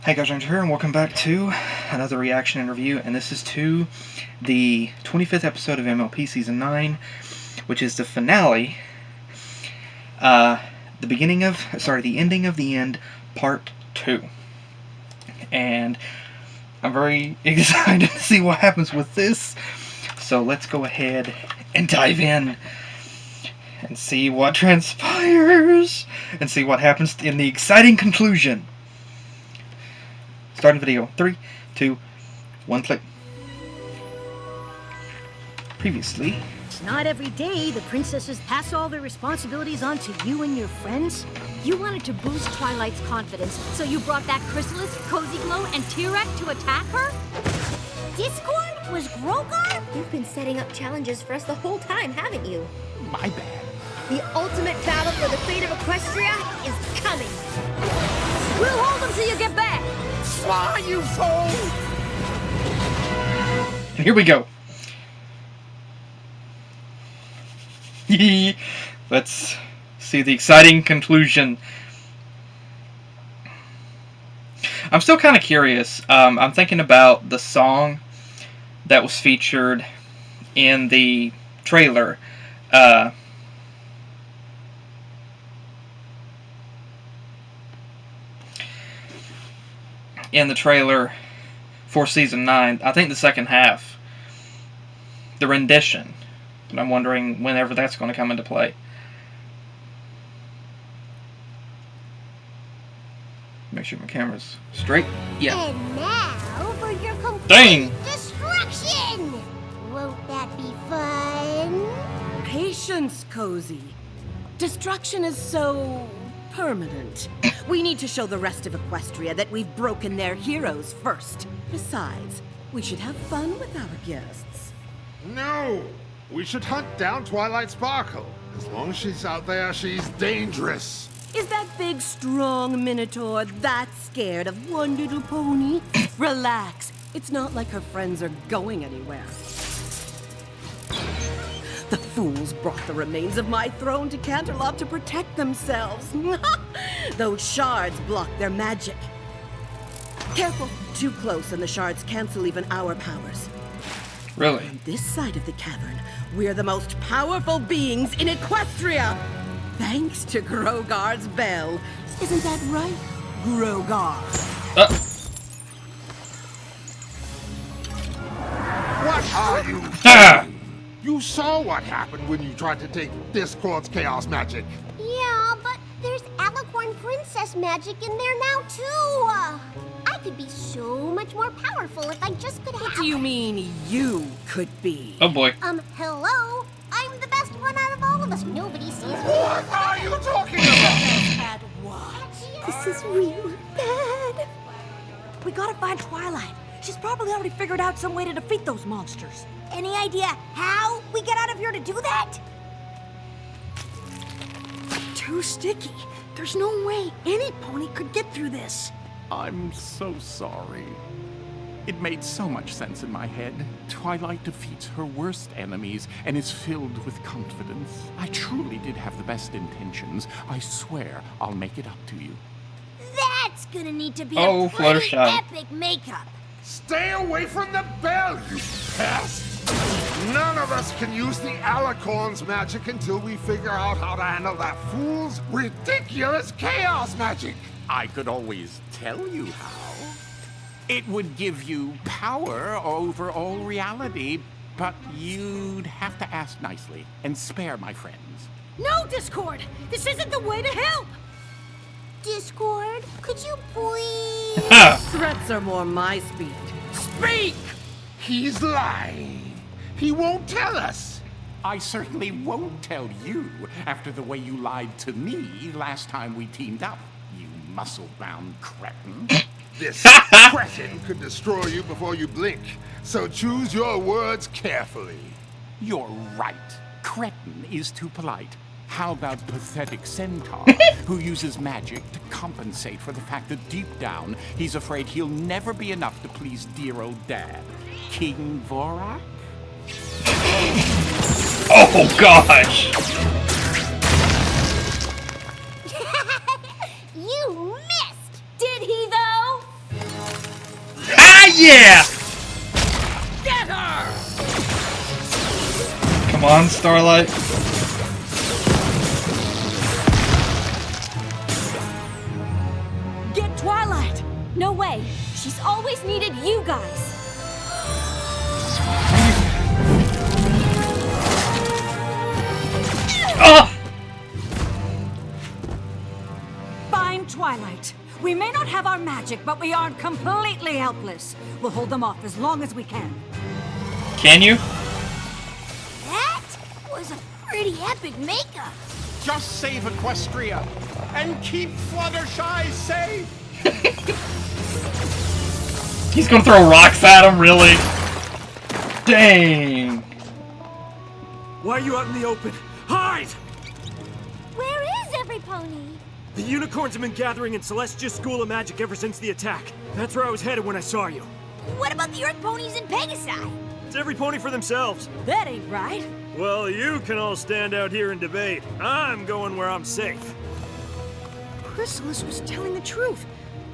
Hey guys, Ranger here, and welcome back to another reaction and review, and this is to the 25th episode of MLP Season 9, which is the finale, the ending of the end, Part 2. And I'm very excited to see what happens with this, so let's go ahead and dive in and see what transpires, and see what happens in the exciting conclusion. Starting video. 3, 2, 1, click. Previously. It's not every day the princesses pass all their responsibilities on to you and your friends. You wanted to boost Twilight's confidence, so you brought back Chrysalis, Cozy Glow, and T-Rex to attack her? Discord was Grogar? You've been setting up challenges for us the whole time, haven't you? My bad. The ultimate battle for the fate of Equestria is coming. We'll hold them till you get back. Fly, you fool! And here we go. Let's see the exciting conclusion. I'm still kind of curious. I'm thinking about the song that was featured in the trailer. In the trailer for Season 9, I think the second half, the rendition, and I'm wondering whenever that's going to come into play. Make sure my camera's straight. Yeah. And now for your complete Dang! destruction! Won't that be fun? Patience, Cozy. Destruction is so permanent. We need to show the rest of Equestria that we've broken their heroes first. Besides, we should have fun with our guests. No! We should hunt down Twilight Sparkle. As long as she's out there, she's dangerous. Is that big, strong Minotaur that scared of one little pony? Relax. It's not like her friends are going anywhere. The fools brought the remains of my throne to Canterlot to protect themselves. Those shards block their magic. Careful, too close and the shards cancel even our powers. Really? On this side of the cavern, we're the most powerful beings in Equestria! Thanks to Grogar's bell. Isn't that right, Grogar? What are you Ah! doing? You saw what happened when you tried to take Discord's chaos magic. Yeah, but there's Alicorn Princess magic in there now, too. I could be so much more powerful if I just could have... What do you mean, you could be? Oh boy. Hello? I'm the best one out of all of us. Nobody sees me. What are you talking about? At what? This is really bad. We gotta find Twilight. She's probably already figured out some way to defeat those monsters. Any idea how we get out of here to do that? Too sticky. There's no way any pony could get through this. I'm so sorry. It made so much sense in my head. Twilight defeats her worst enemies and is filled with confidence. I truly did have the best intentions. I swear I'll make it up to you. That's gonna need to be Oh, a pretty Fluttershy. epic makeup. Stay away from the bell, you pest! None of us can use the Alicorn's magic until we figure out how to handle that fool's ridiculous chaos magic. I could always tell you how. It would give you power over all reality, but you'd have to ask nicely and spare my friends. No, Discord! This isn't the way to help! Discord, could you please? Threats are more my speed. Speak! He's lying. He won't tell us. I certainly won't tell you after the way you lied to me last time we teamed up, you muscle-bound cretin. This cretin could destroy you before you blink, so choose your words carefully. You're right. Cretin is too polite. How about pathetic centaur, who uses magic to compensate for the fact that deep down he's afraid he'll never be enough to please dear old dad, King Vorak? Oh gosh! You missed! Did he, though? Yeah! Get her! Come on, Starlight. Get Twilight! No way. She's always needed you guys. Oh! Find Twilight. We may not have our magic, but we aren't completely helpless. We'll hold them off as long as we can. Can you? That was a pretty epic makeup. Just save Equestria and keep Fluttershy safe. He's gonna throw rocks at him, really? Dang. Why are you out in the open? Hide! Where is every pony? The unicorns have been gathering in Celestia's School of Magic ever since the attack. That's where I was headed when I saw you. What about the Earth ponies and Pegasi? It's every pony for themselves. That ain't right. Well, you can all stand out here and debate. I'm going where I'm safe. Chrysalis was telling the truth.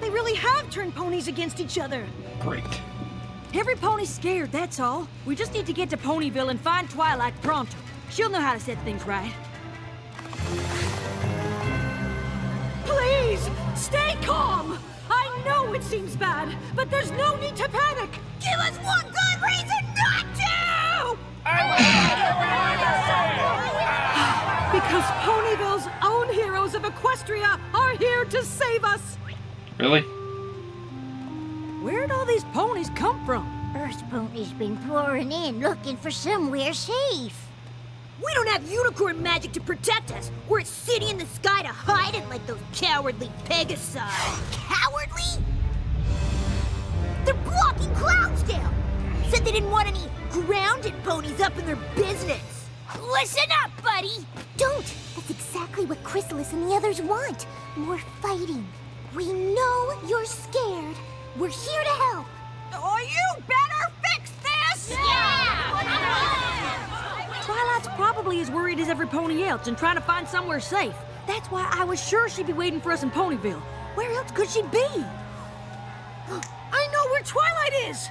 They really have turned ponies against each other. Great. Every pony's scared, that's all. We just need to get to Ponyville and find Twilight pronto. She'll know how to set things right. Please, stay calm! I know it seems bad, but there's no need to panic! Give us one good reason not to! Because Ponyville's own heroes of Equestria are here to save us! Really? Where'd all these ponies come from? Earth ponies been pouring in looking for somewhere safe. We don't have unicorn magic to protect us. We're at City in the Sky to hide it like those cowardly Pegasi. Cowardly? They're blocking Cloudsdale. Said they didn't want any grounded ponies up in their business. Listen up, buddy. Don't. That's exactly what Chrysalis and the others want. More fighting. We know you're scared. We're here to help. Oh, you better fix this! Twilight's probably as worried as every pony else and trying to find somewhere safe. That's why I was sure she'd be waiting for us in Ponyville. Where else could she be? I know where Twilight is!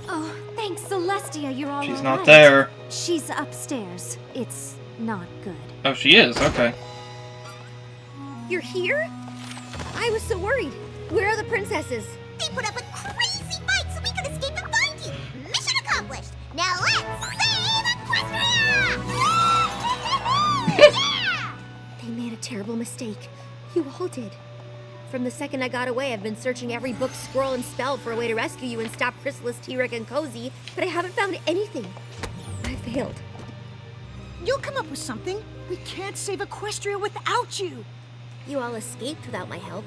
Oh, thanks, Celestia, you're all She's right. not there. She's upstairs. It's not good. Oh, she is. Okay. You're here? I was so worried. Where are the princesses? They put up a crazy fight so we could escape and find you. Mission accomplished. Now let's save Equestria! Yeah! They made a terrible mistake. You all did. From the second I got away, I've been searching every book, scroll, and spell for a way to rescue you and stop Chrysalis, T-Rex, and Cozy, but I haven't found anything. I failed. You'll come up with something. We can't save Equestria without you. You all escaped without my help.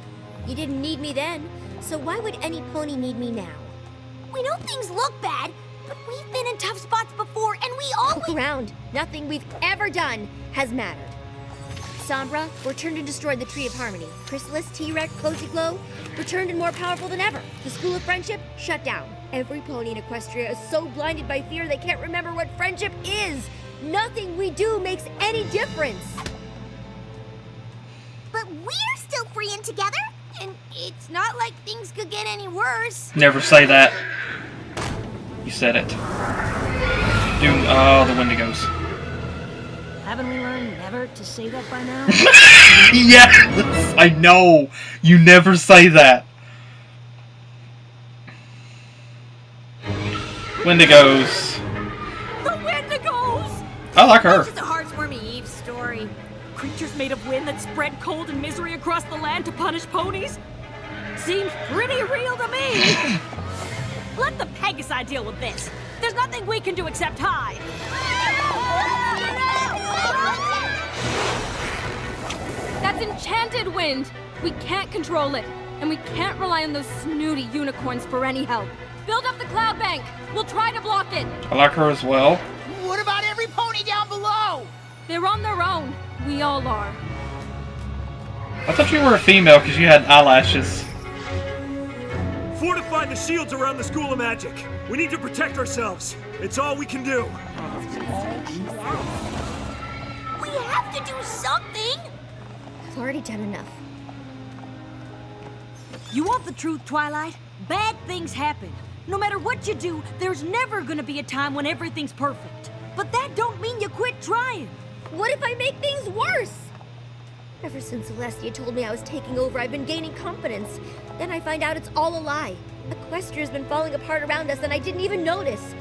You didn't need me then, so why would any pony need me now? We know things look bad, but we've been in tough spots before, and we always... Look around. Nothing we've ever done has mattered. Sombra returned and destroyed the Tree of Harmony. Chrysalis, T-Rex, Cozy Glow returned and more powerful than ever. The School of Friendship shut down. Every pony in Equestria is so blinded by fear they can't remember what friendship is. Nothing we do makes any difference. But we're still free and together, and it's not like things could get any worse. Never say that. You said it. Doom. Oh, the Wendigos. Haven't we learned never to say that by now? Yes! I know! You never say that. Wendigos. The Wendigos! I like her. It's just a heartwarming Eve story. Creatures made of wind that spread cold and misery across the land to punish ponies? Seems pretty real to me. Let the Pegasi deal with this. There's nothing we can do except hide. That's enchanted wind! We can't control it, and we can't rely on those snooty unicorns for any help. Build up the cloud bank! We'll try to block it! I like her as well. What about every pony down below? They're on their own. We all are. I thought you were a female because you had eyelashes. Fortify the shields around the School of Magic. We need to protect ourselves. It's all we can do. We have to do something. I've already done enough. You want the truth, Twilight? Bad things happen. No matter what you do, there's never gonna be a time when everything's perfect. But that don't mean you quit trying. What if I make things worse? Ever since Celestia told me I was taking over, I've been gaining confidence. Then I find out it's all a lie. Equestria's been falling apart around us and I didn't even notice.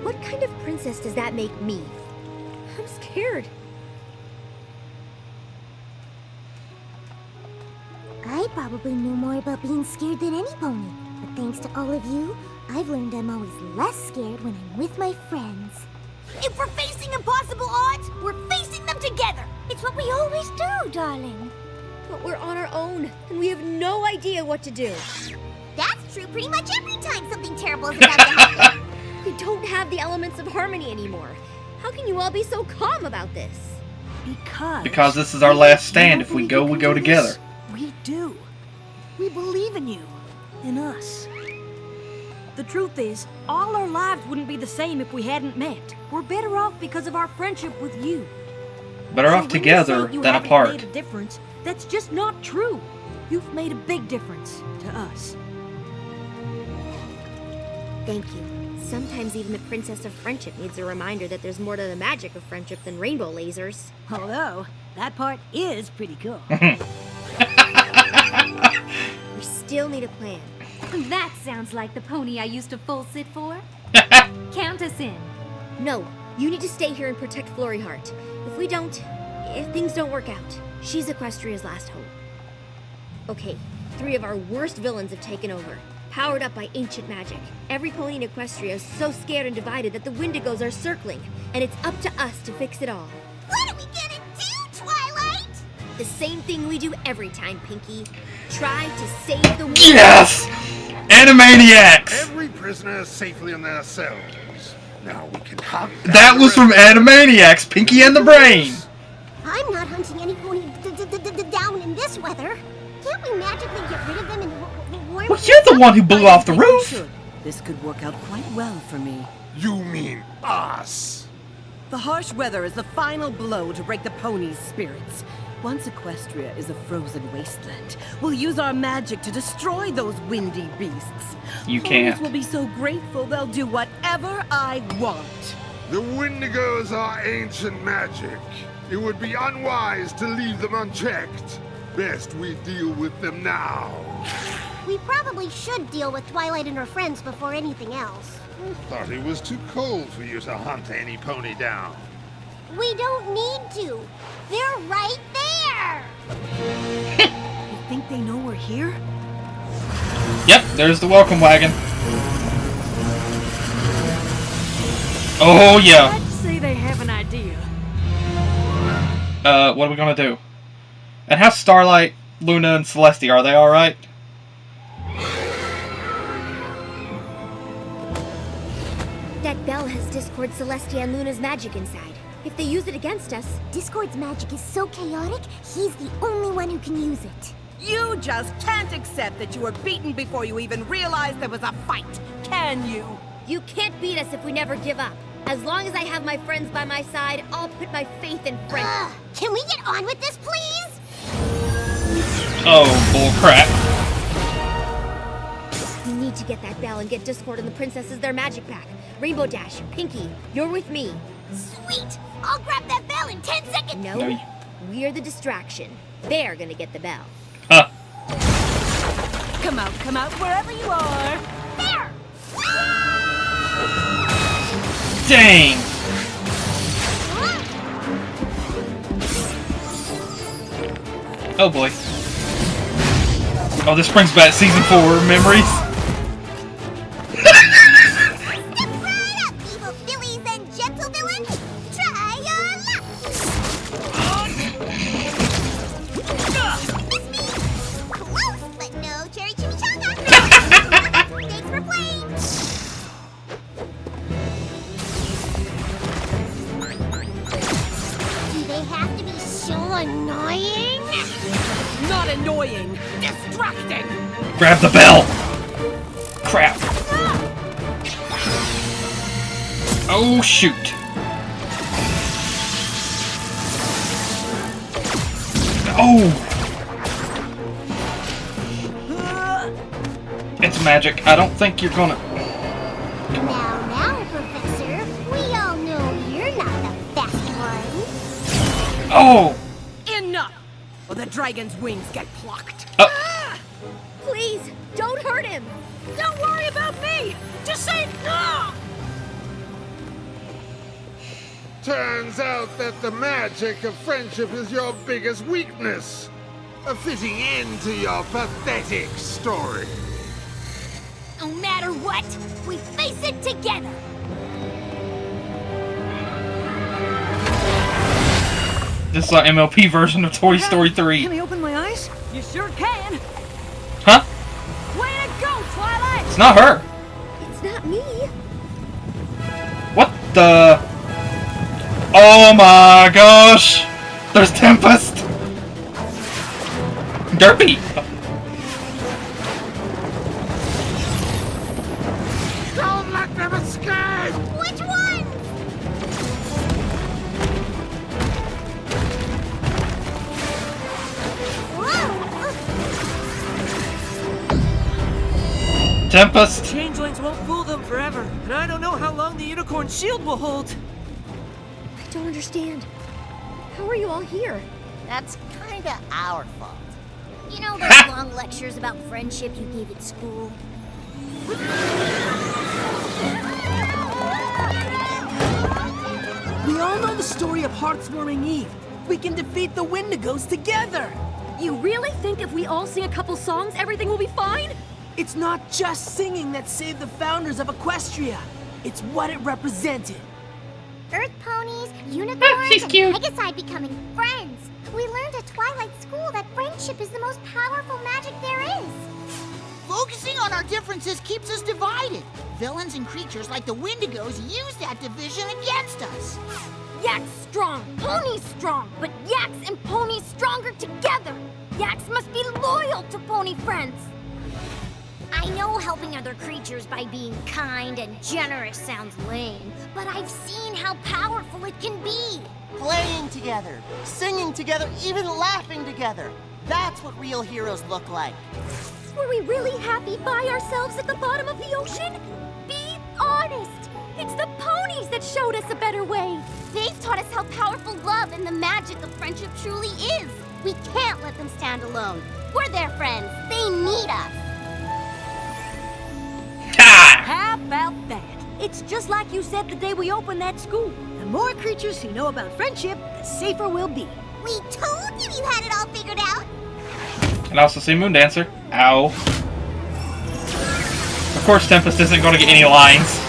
What kind of princess does that make me? I'm scared. I probably know more about being scared than any pony. But thanks to all of you, I've learned I'm always less scared when I'm with my friends. If we're facing impossible odds, we're facing them together. It's what we always do, darling. But we're on our own, and we have no idea what to do. That's true pretty much every time something terrible is about to happen. We don't have the elements of harmony anymore. How can you all be so calm about this? Because this is our last stand. If we go, we go together. We do. We believe in you. In us. The truth is, all our lives wouldn't be the same if we hadn't met. We're better off because of our friendship with you. Better So off when you together say you than haven't apart. made a difference, that's just not true. You've made a big difference to us. Thank you. Sometimes even the Princess of Friendship needs a reminder that there's more to the magic of friendship than rainbow lasers. Although, that part is pretty cool. We still need a plan. That sounds like the pony I used to full sit for. Count us in. No, you need to stay here and protect Flory Heart. If things don't work out, she's Equestria's last hope. Okay, 3 of our worst villains have taken over, powered up by ancient magic. Every pony in Equestria is so scared and divided that the Wendigos are circling, and it's up to us to fix it all. What are we gonna do, Twilight? The same thing we do every time, Pinky. Try to save the world. Yes! Animaniacs! Every prisoner is safely in their cells. Now we can hunt. That was from Animaniacs, Pinky and the Brain. I'm not hunting any pony down in this weather. Can't we magically get rid of them and warm Well, you're the one who blew off the roof. This could work out quite well for me. You mean us? The harsh weather is the final blow to break the ponies' spirits. Once Equestria is a frozen wasteland, we'll use our magic to destroy those windy beasts. You Ponies can't. will be so grateful they'll do whatever I want. The Wendigos are ancient magic. It would be unwise to leave them unchecked. Best we deal with them now. We probably should deal with Twilight and her friends before anything else. I thought it was too cold for you to hunt any pony down. We don't need to. They're right there. You think they know we're here? Yep, there's the welcome wagon. Oh, yeah. I'd say they have an idea. What are we gonna do? And how's Starlight, Luna, and Celestia? Are they alright? That bell has Discord, Celestia, and Luna's magic inside. If they use it against us... Discord's magic is so chaotic, he's the only one who can use it. You just can't accept that you were beaten before you even realized there was a fight, can you? You can't beat us if we never give up. As long as I have my friends by my side, I'll put my faith in friendship. Can we get on with this, please? Oh, bullcrap. We need to get that bell and get Discord and the princesses their magic back. Rainbow Dash, Pinky, you're with me. Sweet! I'll grab that bell in 10 seconds! No, we're the distraction. They're gonna get the bell. Huh. Come out, wherever you are. There! Dang! Oh boy. Oh, this brings back season 4 memories. Step right up, evil fillies and gentle villains! Try your luck! Miss me! Close, but no cherry chimichanga! Thanks for playing! Do they have to be so annoying? Not annoying, distracting. Grab the bell! Crap. Oh, shoot. Oh! It's magic. I don't think you're gonna... Now, Professor, we all know you're not the best one. Oh! Enough! Or the dragon's wings get plucked. Please, don't hurt him! Don't worry about me! Just say no! Turns out that the magic of friendship is your biggest weakness. A fitting end to your pathetic story. No matter what, we face it together. This is an MLP version of Toy Story 3. Can I open my eyes? You sure can. Huh? Way to go, Twilight! It's not her. It's not me. What the... Oh my gosh! There's Tempest! Derpy! Don't let them escape! Which one? Whoa! Tempest! Changelings won't fool them forever, and I don't know how long the unicorn shield will hold. I don't understand. How are you all here? That's kinda our fault. You know those long lectures about friendship you gave at school? We all know the story of Heartswarming Eve. We can defeat the Wendigos together. You really think if we all sing a couple songs, everything will be fine? It's not just singing that saved the founders of Equestria. It's what it represented. Earth ponies, unicorns, she's and cute. Pegasi becoming friends. We learned at Twilight School that friendship is the most powerful magic there is. Focusing on our differences keeps us divided. Villains and creatures like the Wendigos use that division against us. Yaks strong, ponies strong, but yaks and ponies stronger together. Yaks must be loyal to pony friends. I know helping other creatures by being kind and generous sounds lame, but I've seen how powerful it can be. Playing together, singing together, even laughing together. That's what real heroes look like. Were we really happy by ourselves at the bottom of the ocean? Be honest. It's the ponies that showed us a better way. They've taught us how powerful love and the magic of friendship truly is. We can't let them stand alone. We're their friends. They need us. How about that? It's just like you said the day we opened that school. The more creatures who know about friendship, the safer we'll be. We told you you had it all figured out. And also see Moondancer. Ow. Of course Tempest isn't going to get any lines.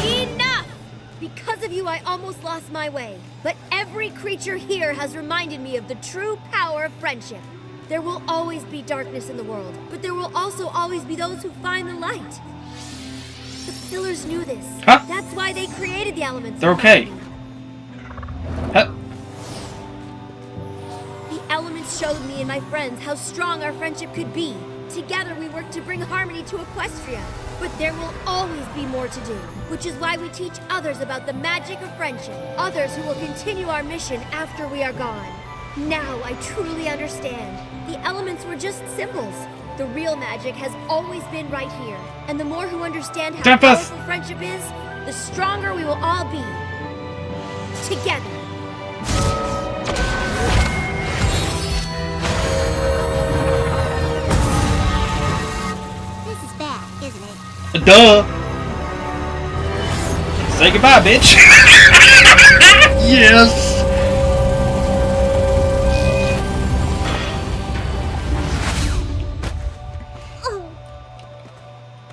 Enough! Because of you, I almost lost my way. But every creature here has reminded me of the true power of friendship. There will always be darkness in the world, but there will also always be those who find the light. The pillars knew this. Huh? That's why they created the elements. They're okay. Huh? The elements showed me and my friends how strong our friendship could be. Together we work to bring harmony to Equestria. But there will always be more to do, which is why we teach others about the magic of friendship. Others who will continue our mission after we are gone. Now I truly understand. The elements were just symbols. The real magic has always been right here. And the more who understand how Tempest! powerful friendship is, the stronger we will all be. Together. This is bad, isn't it? Duh! Say goodbye, bitch! Yes!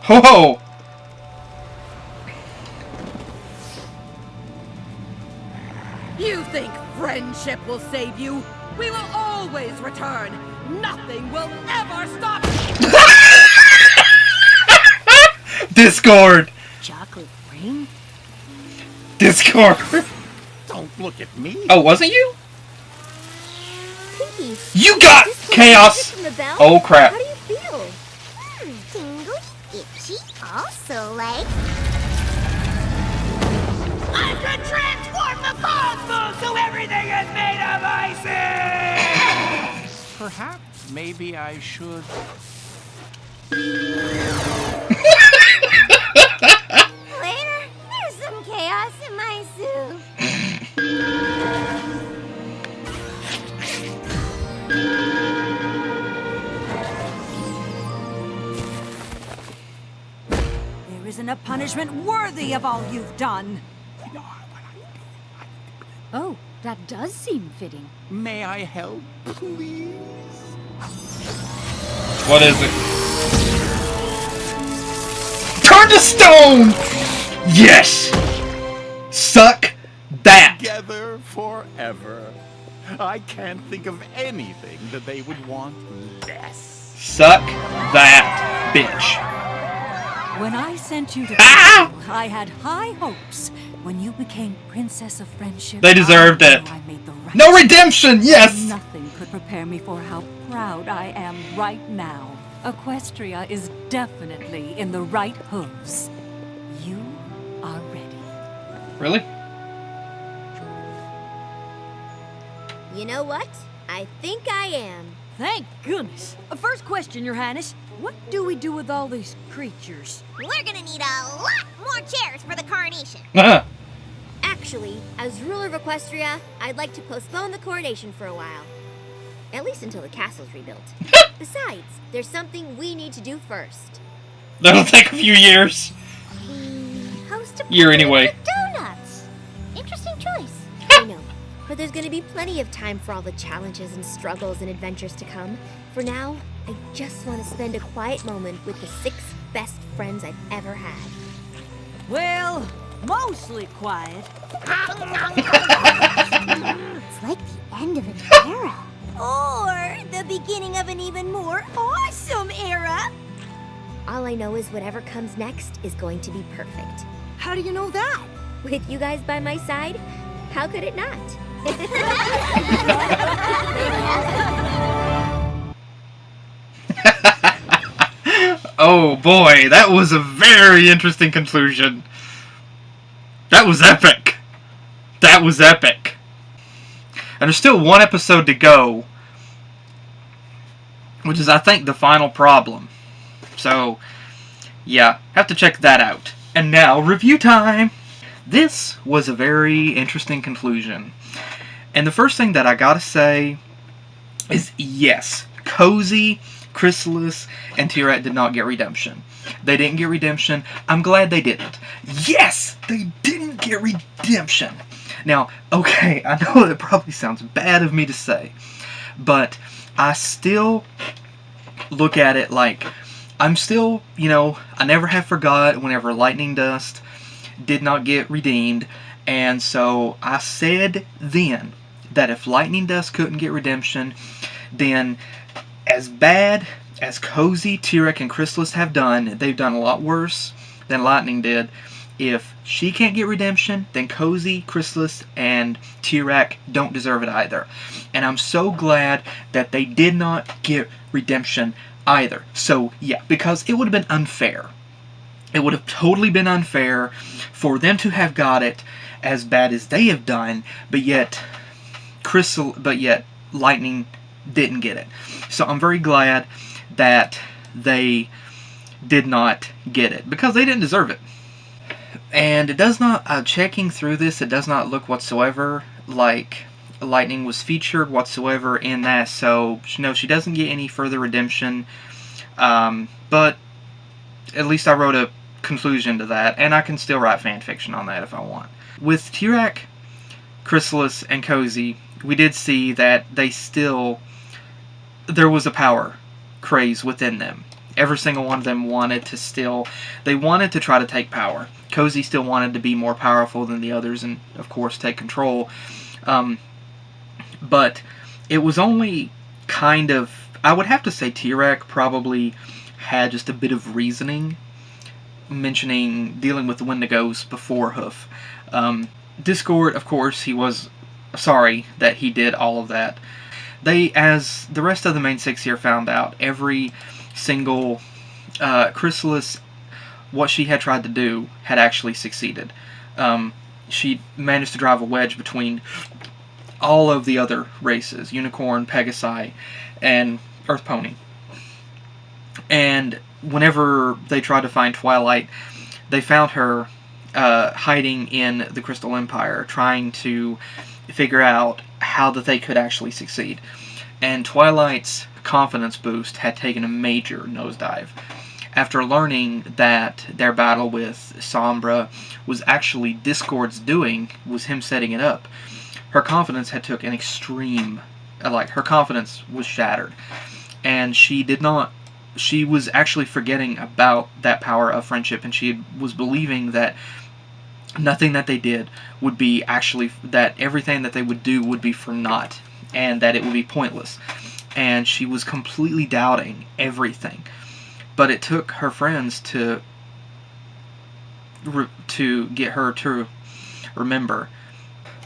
Ho ho! You think friendship will save you? We will always return. Nothing will ever stop. Discord! Chocolate rain? Discord! Don't look at me. Oh, wasn't you? Pinky. You got This was chaos! from the bell? Oh crap. How do you feel? Tingly, itchy, also like... I can transform the cosmos so everything is made of ices! Perhaps maybe I should... Later, there's some chaos in my soup. There isn't a punishment worthy of all you've done. Oh, that does seem fitting. May I help, please? What is it? Turn to stone! Yes! Suck that! Together forever. I can't think of anything that they would want less. Suck that, bitch. When I sent you to school, I had high hopes. When you became Princess of Friendship, They deserved I it. knew I made the right No redemption, yes! Nothing could prepare me for how proud I am right now. Equestria is definitely in the right hooves. You are ready. Really? You know what? I think I am. Thank goodness. First question, Your Highness. What do we do with all these creatures? We're gonna need a lot more chairs for the coronation. Actually, as ruler of Equestria, I'd like to postpone the coronation for a while. At least until the castle's rebuilt. Besides, there's something we need to do first. That'll take a few years. Host a Year party anyway. with donuts. Interesting choice. I know, but there's gonna be plenty of time for all the challenges and struggles and adventures to come. For now, I just want to spend a quiet moment with the 6 best friends I've ever had. Well, mostly quiet. It's like the end of an era. Or the beginning of an even more awesome era. All I know is whatever comes next is going to be perfect. How do you know that? With you guys by my side, how could it not? Oh boy, that was a very interesting conclusion. That was epic. That was epic. And there's still one episode to go, which is, I think, the final problem. So, yeah, have to check that out. And now, review time! This was a very interesting conclusion. And the first thing that I gotta say is, yes, Cozy, Chrysalis, and T-Rat did not get redemption. They didn't get redemption. I'm glad they didn't. Yes! They didn't get redemption! Now, okay, I know that probably sounds bad of me to say, but I still look at it like, I'm still, you know, I never have forgot whenever Lightning Dust did not get redeemed, and so I said then that if Lightning Dust couldn't get redemption, then as bad as Cozy, T-Rex, and Chrysalis have done, they've done a lot worse than Lightning did. If she can't get redemption, then Cozy, Chrysalis, and T-Rex don't deserve it either. And I'm so glad that they did not get redemption either. So, yeah, because it would have been unfair. It would have totally been unfair for them to have got it as bad as they have done, but yet Lightning didn't get it. So I'm very glad that they did not get it, because they didn't deserve it. And it does not, checking through this, it does not look whatsoever like Lightning was featured whatsoever in that, so no, she doesn't get any further redemption, but at least I wrote a conclusion to that, and I can still write fanfiction on that if I want. With T-Rex, Chrysalis, and Cozy, we did see that there was a power craze within them. Every single one of them wanted to try to take power. Cozy still wanted to be more powerful than the others and, of course, take control. But it was only kind of, I would have to say T-Rex probably had just a bit of reasoning, dealing with the Wendigos before Hoof. Discord, of course, he was sorry that he did all of that. As the rest of the main 6 here found out, every single Chrysalis, what she had tried to do had actually succeeded. She managed to drive a wedge between all of the other races, Unicorn, Pegasi, and Earth Pony. And whenever they tried to find Twilight, they found her hiding in the Crystal Empire, trying to figure out how that they could actually succeed. And Twilight's confidence boost had taken a major nosedive. After learning that their battle with Sombra was actually Discord's doing, was him setting it up, her confidence had took an extreme, her confidence was shattered. And she was actually forgetting about that power of friendship, and she was believing that nothing that they did would be that everything that they would do would be for naught, and that it would be pointless. And she was completely doubting everything. But it took her friends to get her to remember.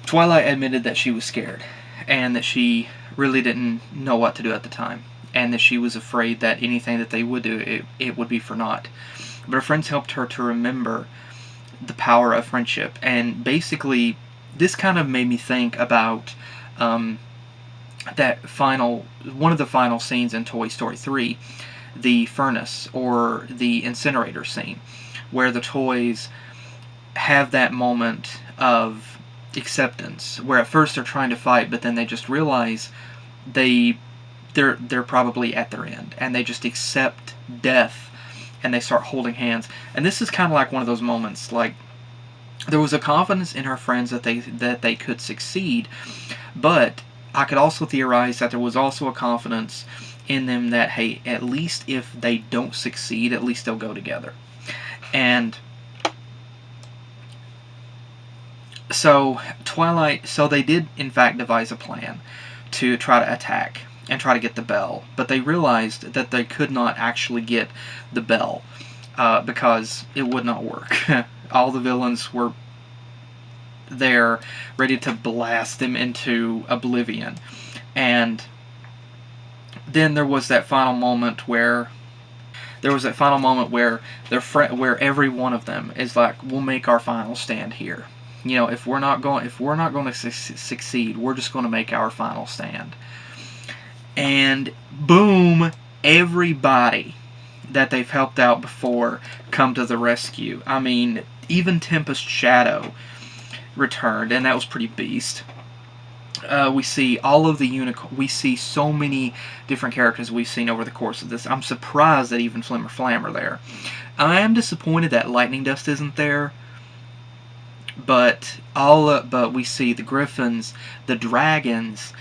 Twilight admitted that she was scared, and that she really didn't know what to do at the time, and that she was afraid that anything that they would do, it would be for naught. But her friends helped her to remember the power of friendship, and basically this kind of made me think about one of the final scenes in Toy Story 3, the furnace or the incinerator scene, where the toys have that moment of acceptance, where at first they're trying to fight, but then they just realize they're probably at their end, and they just accept death, and they start holding hands. And this is kind of like one of those moments, like there was a confidence in her friends that they could succeed, but I could also theorize that there was also a confidence in them that, hey, at least if they don't succeed, at least they'll go together. And so they did in fact devise a plan to try to attack and try to get the bell, but they realized that they could not actually get the bell because it would not work. All the villains were there ready to blast them into oblivion. And then there was that final moment where where every one of them is like, we'll make our final stand here. You know, if we're not going to succeed, we're just going to make our final stand. And boom, everybody that they've helped out before come to the rescue. I mean, even Tempest Shadow returned, and that was pretty beast. We see all of the we see so many different characters we've seen over the course of this. I'm surprised that even Flimmer Flam are there. I am disappointed that Lightning Dust isn't there. But we see the Griffins, the Dragons,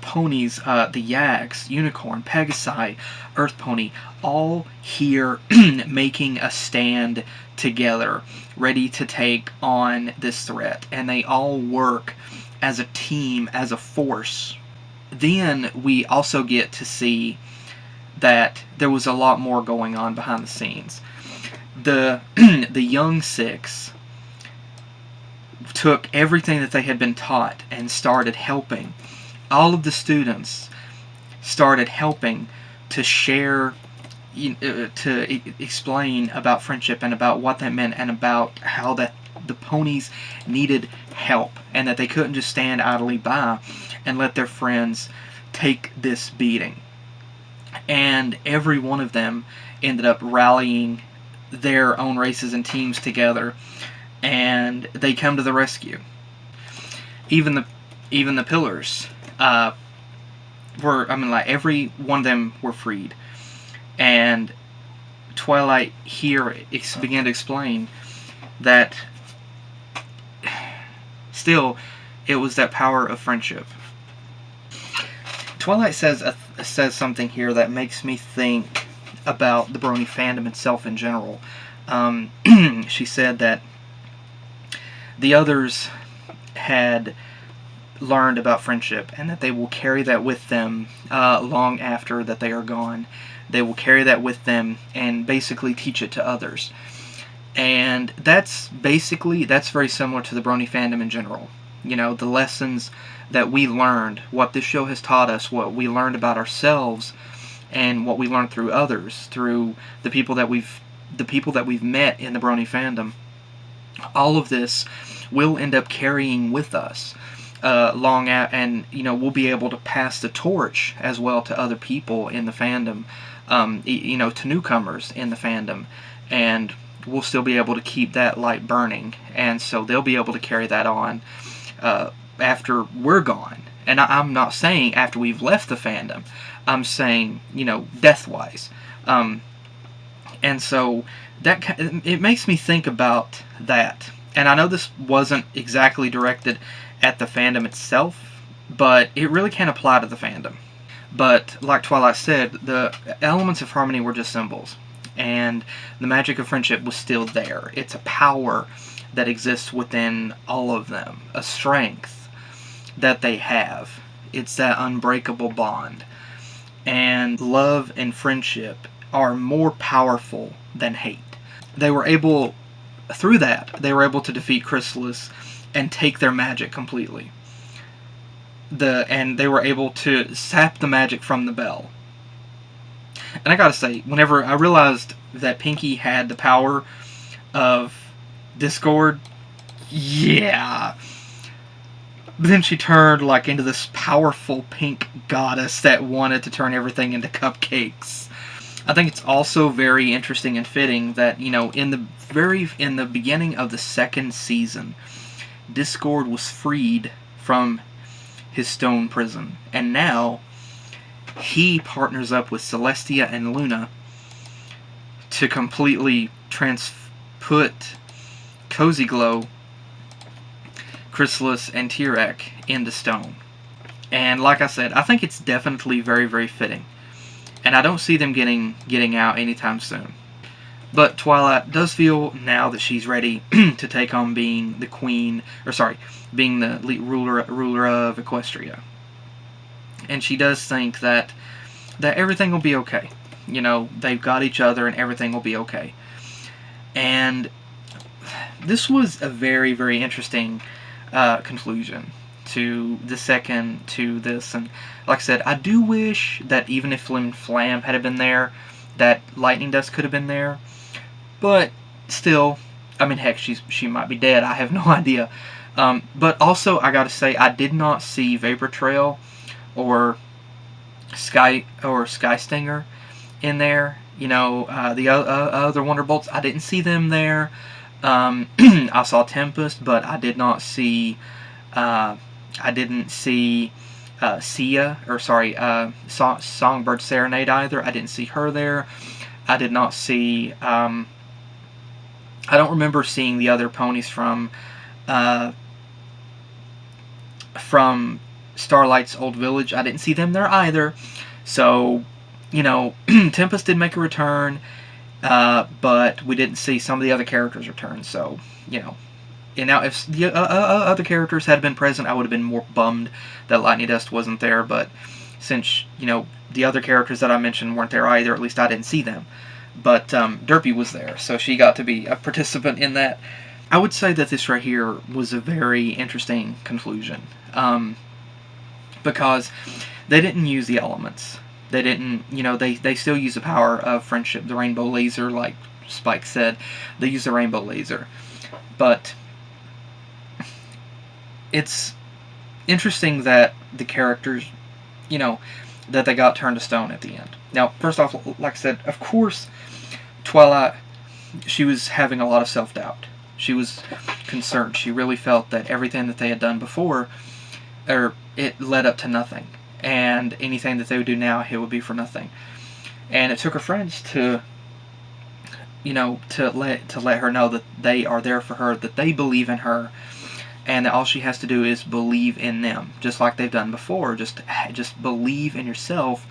ponies, the Yaks, Unicorn, Pegasi, Earth Pony, all here making a stand together, ready to take on this threat. And they all work as a team, as a force. Then we also get to see that there was a lot more going on behind the scenes. The Young Six took everything that they had been taught and started helping. All of the students started helping to share, to explain about friendship and about what that meant, and about how that the ponies needed help, and that they couldn't just stand idly by and let their friends take this beating. And every one of them ended up rallying their own races and teams together, and they come to the rescue. Even the pillars every one of them were freed. And Twilight here began to explain that still it was that power of friendship. Twilight says something here that makes me think about the Brony fandom itself in general. She said that the others had learned about friendship, and that they will carry that with them long after that they are gone. They will carry that with them and basically teach it to others. And that's very similar to the Brony fandom in general. You know, the lessons that we learned, what this show has taught us, what we learned about ourselves, and what we learned through others, through the people that we've met in the Brony fandom. all of this will end up carrying with us long out, and we'll be able to pass the torch as well to other people in the fandom, to newcomers in the fandom, and we'll still be able to keep that light burning, and so they'll be able to carry that on after we're gone. And I'm not saying after we've left the fandom. I'm saying, death-wise. And so it makes me think about that. And I know this wasn't exactly directed at the fandom itself, but it really can apply to the fandom. But like Twilight said, the elements of harmony were just symbols, and the magic of friendship was still there. It's a power that exists within all of them, a strength that they have. It's that unbreakable bond. And love and friendship are more powerful than hate. They were able, through that, they were able to defeat Chrysalis and take their magic completely. And they were able to sap the magic from the bell. And I gotta say, whenever I realized that Pinky had the power of Discord, yeah. But then she turned into this powerful pink goddess that wanted to turn everything into cupcakes. I think it's also very interesting and fitting that, in the beginning of the second season, Discord was freed from his stone prison, and now he partners up with Celestia and Luna to completely put Cozy Glow, Chrysalis, and Tirek into stone. And like I said, I think it's definitely very, very fitting. And I don't see them getting out anytime soon. But Twilight does feel now that she's ready to take on being the queen, being the ruler of Equestria. And she does think that everything will be okay. They've got each other and everything will be okay. And this was a very, very interesting conclusion to this, and like I said, I do wish that even if Flim Flam had been there, that Lightning Dust could have been there, but still, heck, she might be dead, I have no idea. But also, I gotta say, I did not see Vapor Trail or Sky Stinger in there. The other Wonderbolts, I didn't see them there. I saw Tempest, but I did not see. I didn't see Songbird Serenade either. I didn't see her there. I did not see. I don't remember seeing the other ponies from Starlight's Old Village. I didn't see them there either. So, Tempest did make a return. But we didn't see some of the other characters return, so, And now, if the other characters had been present, I would have been more bummed that Lightning Dust wasn't there, but since, the other characters that I mentioned weren't there either, at least I didn't see them. But Derpy was there, so she got to be a participant in that. I would say that this right here was a very interesting conclusion, because they didn't use the elements. They didn't, they still use the power of friendship, the rainbow laser, like Spike said. They use the rainbow laser. But it's interesting that the characters, that they got turned to stone at the end. Now, first off, like I said, of course, Twilight, she was having a lot of self-doubt. She was concerned. She really felt that everything that they had done before, it led up to nothing. And anything that they would do now, it would be for nothing. And it took her friends to let her know that they are there for her, that they believe in her, and that all she has to do is believe in them, just like they've done before. Just believe in yourself,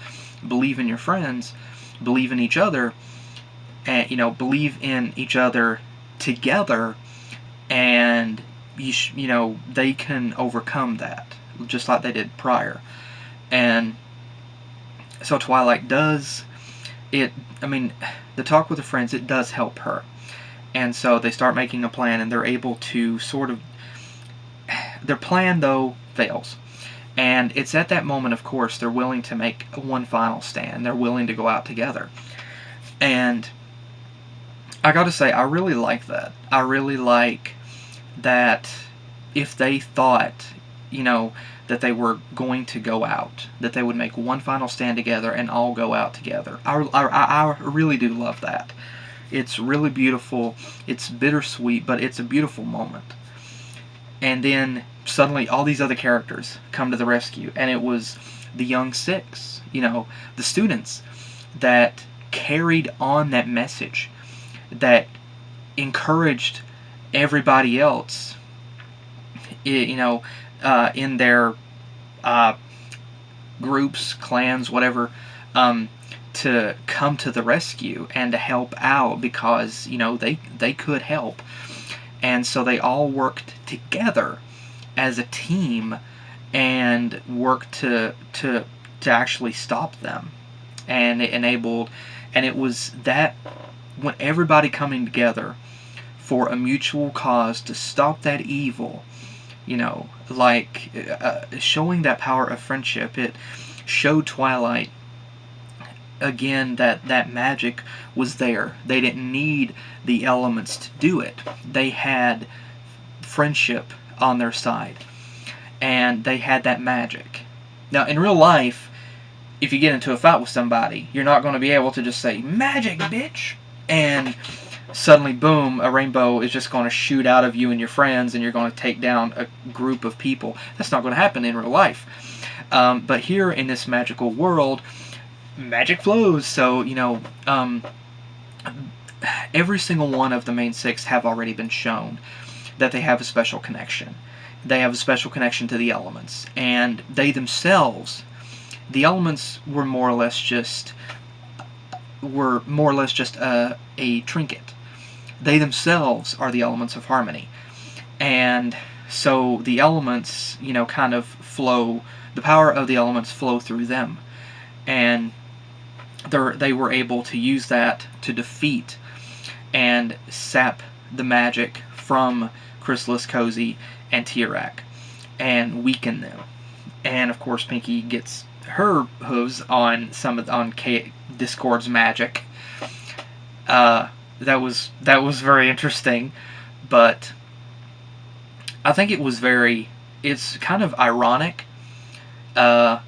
believe in your friends, believe in each other, and believe in each other together, and they can overcome that, just like they did prior. And so Twilight does it. The talk with the friends, it does help her. And so they start making a plan, and they're able to their plan, though, fails. And it's at that moment, of course, they're willing to make one final stand. They're willing to go out together. And I gotta say, I really like that. I really like that if they thought, that they were going to go out, that they would make one final stand together and all go out together. I really do love that. It's really beautiful. It's bittersweet, but it's a beautiful moment. And then suddenly all these other characters come to the rescue, and it was the young six, the students that carried on that message, that encouraged everybody else, in their groups, clans, whatever, to come to the rescue and to help out, because they could help. And so they all worked together as a team and worked to actually stop them. And it was that, when everybody coming together for a mutual cause to stop that evil, showing that power of friendship. It showed Twilight again that magic was there. They didn't need the elements to do it. They had friendship on their side, and they had that magic. Now, in real life, if you get into a fight with somebody, you're not going to be able to just say, "Magic, bitch!" and suddenly, boom, a rainbow is just going to shoot out of you and your friends, and you're going to take down a group of people. That's not going to happen in real life. But here in this magical world, magic flows. So, every single one of the main six have already been shown that they have a special connection. They have a special connection to the elements. And they themselves, the elements were more or less just a trinket. They themselves are the elements of harmony. And so the elements, kind of flow, the power of the elements flow through them. And they were able to use that to defeat and sap the magic from Chrysalis, Cozy, and T-Rack and weaken them. And of course Pinky gets her hooves on Discord's magic. That was very interesting, but I think it's kind of ironic that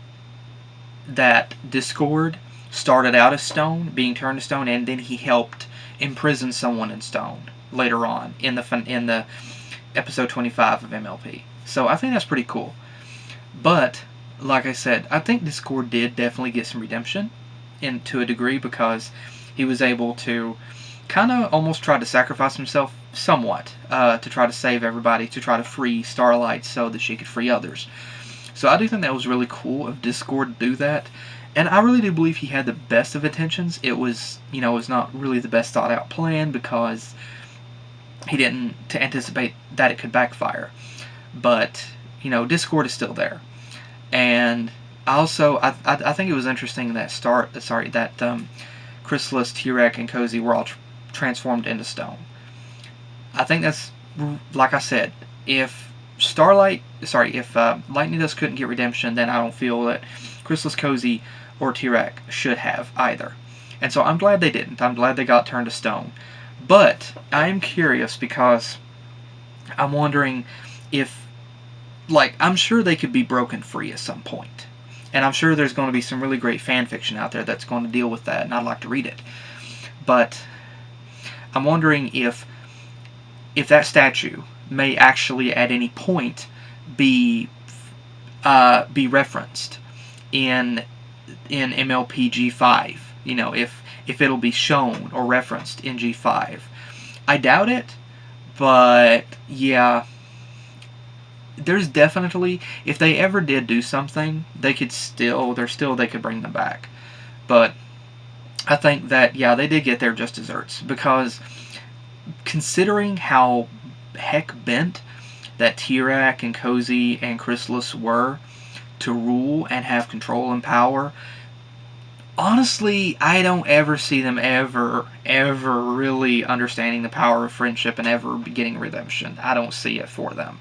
Discord started out as stone, being turned to stone, and then he helped imprison someone in stone later on in the episode 25 of MLP. So I think that's pretty cool. But like I said, I think Discord did definitely get some redemption to a degree, because he was able to kind of almost try to sacrifice himself somewhat to try to save everybody, to try to free Starlight so that she could free others. So I do think that was really cool of Discord to do that. And I really do believe he had the best of intentions. It was, it was not really the best thought out plan, because he didn't anticipate that it could backfire. But, Discord is still there. And also, I think it was interesting that Chrysalis, T-Rack, and Cozy were all transformed into stone. I think that's, like I said, if Lightning Dust couldn't get redemption, then I don't feel that Chrysalis, Cozy, or T-Rack should have either. And so I'm glad they didn't. I'm glad they got turned to stone. But I am curious, because I'm wondering if, I'm sure they could be broken free at some point. And I'm sure there's going to be some really great fan fiction out there that's going to deal with that, and I'd like to read it. But I'm wondering if that statue may actually at any point be referenced in MLP G5. If it'll be shown or referenced in G5. I doubt it, but yeah, there's definitely, if they ever did do something, they could bring them back. But I think that, yeah, they did get their just desserts, because considering how heck bent that T-Rack and Cozy and Chrysalis were to rule and have control and power, honestly, I don't ever see them ever really understanding the power of friendship and ever getting redemption. I don't see it for them.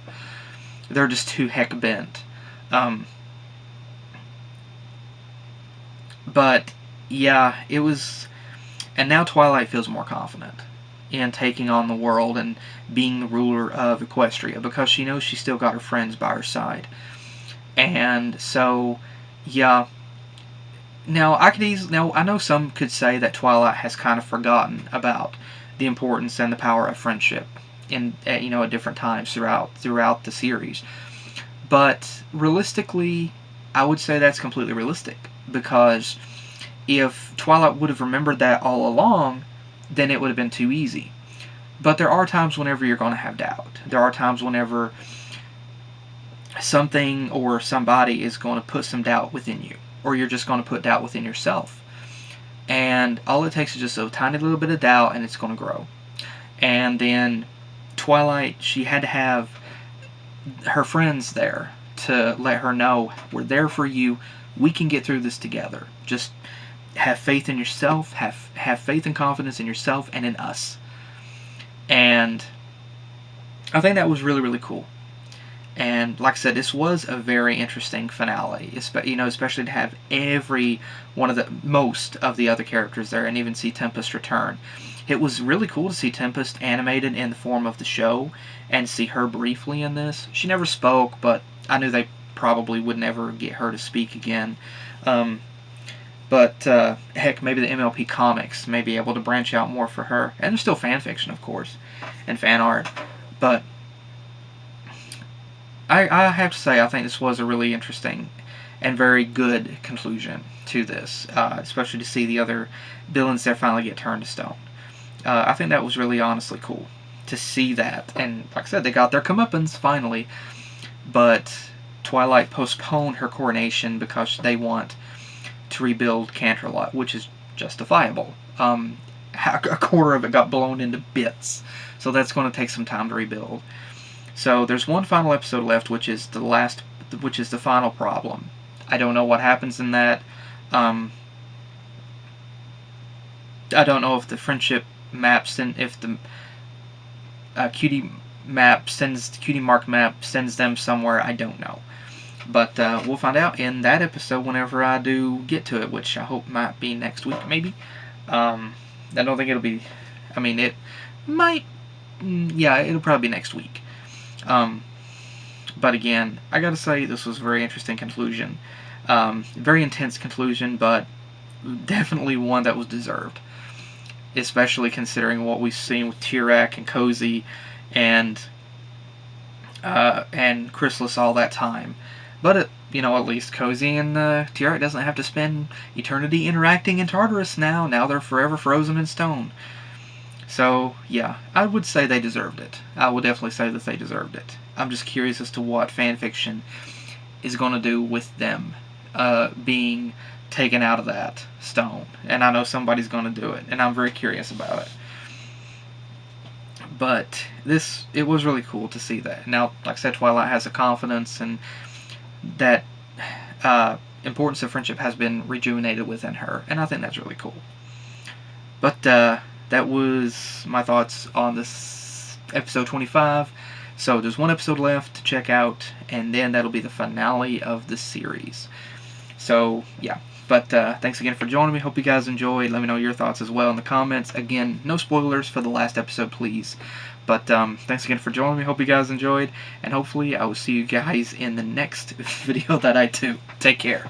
They're just too heck bent. But yeah, it was, and now Twilight feels more confident in taking on the world and being the ruler of Equestria, because she knows she's still got her friends by her side. And so, yeah. Now, I know some could say that Twilight has kind of forgotten about the importance and the power of friendship at different times throughout the series. But realistically, I would say that's completely realistic, because if Twilight would have remembered that all along, then it would have been too easy. But there are times whenever you're going to have doubt. There are times whenever something or somebody is going to put some doubt within you, or you're just going to put doubt within yourself. And all it takes is just a tiny little bit of doubt, and it's going to grow. And then Twilight, she had to have her friends there to let her know, we're there for you, we can get through this together. Just have faith in yourself, have faith and confidence in yourself and in us. And I think that was really, really cool. And like I said, this was a very interesting finale, especially to have most of the other characters there, and even see Tempest return. It was really cool to see Tempest animated in the form of the show, and see her briefly in this. She never spoke, but I knew they probably would never get her to speak again. But heck, maybe the MLP comics may be able to branch out more for her. And there's still fan fiction, of course, and fan art. But I have to say, I think this was a really interesting and very good conclusion to this, especially to see the other villains there finally get turned to stone. I think that was really honestly cool to see that. And like I said, they got their comeuppance finally. But Twilight postponed her coronation because they want to rebuild Canterlot, which is justifiable. A quarter of it got blown into bits, so that's going to take some time to rebuild. So there's one final episode left, which is the final problem. I don't know what happens in that. I don't know if the friendship maps and if the cutie mark map sends them somewhere. I don't know. But we'll find out in that episode whenever I do get to it, which I hope might be next week, maybe. I don't think it'll be... I mean, it might... Yeah, it'll probably be next week. But again, I gotta say, this was a very interesting conclusion. Very intense conclusion, but definitely one that was deserved. Especially considering what we've seen with Tirac and Cozy and Chrysalis all that time. But at least Cozy and Tirac doesn't have to spend eternity interacting in Tartarus now. Now they're forever frozen in stone. So, yeah, I would say they deserved it. I would definitely say that they deserved it. I'm just curious as to what fanfiction is going to do with them being taken out of that stone. And I know somebody's going to do it, and I'm very curious about it. But it was really cool to see that. Now, like I said, Twilight has a confidence, and that importance of friendship has been rejuvenated within her, and I think that's really cool. But that was my thoughts on this episode 25. So there's one episode left to check out, and then that'll be the finale of the series. So, yeah. But thanks again for joining me. Hope you guys enjoyed. Let me know your thoughts as well in the comments. Again, no spoilers for the last episode, please. But thanks again for joining me. Hope you guys enjoyed. And hopefully I will see you guys in the next video that I do. Take care.